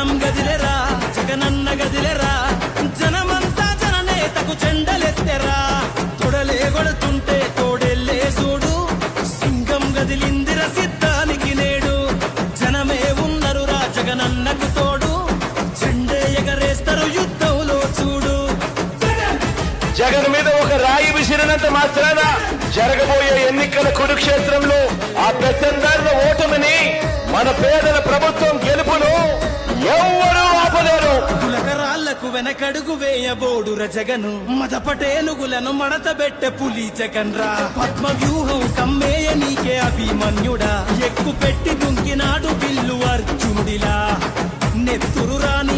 జనం గదిలెరా జగనన్న గదిలెరా జనమంతా జననేతకు చెండలెత్తెరా తొడలే కొడుతుంటే తోడెల్లే చూడు సింగం గదిలిందిర సిద్ధానికి నేడు జనమే ఉన్నరురా జగనన్నకు తోడు చెండే ఎగరేస్తారు యుద్ధంలో చూడు జగన్ మీద ఒక రాయి విసిరినంత మాత్రాన జరగబోయే ఎన్నికల కురుక్షేత్రంలో ఆ పెద్దందారుల ఓటమిని మన పేదల ప్రభుత్వం గెలుపును ఎవ్వరూ ఆపలేరు. కులకరాళ్లకు వెనకడుగు వేయబోడుర జగను మదపటేనుగులను మడతబెట్టే పులి జగన్ రా పద్మ వ్యూహం కమ్మేయ నీకే అభిమన్యుడా ఎక్కు పెట్టి దుంకినాడు బిల్లు అర్జునుడిలా నెత్తురు రాని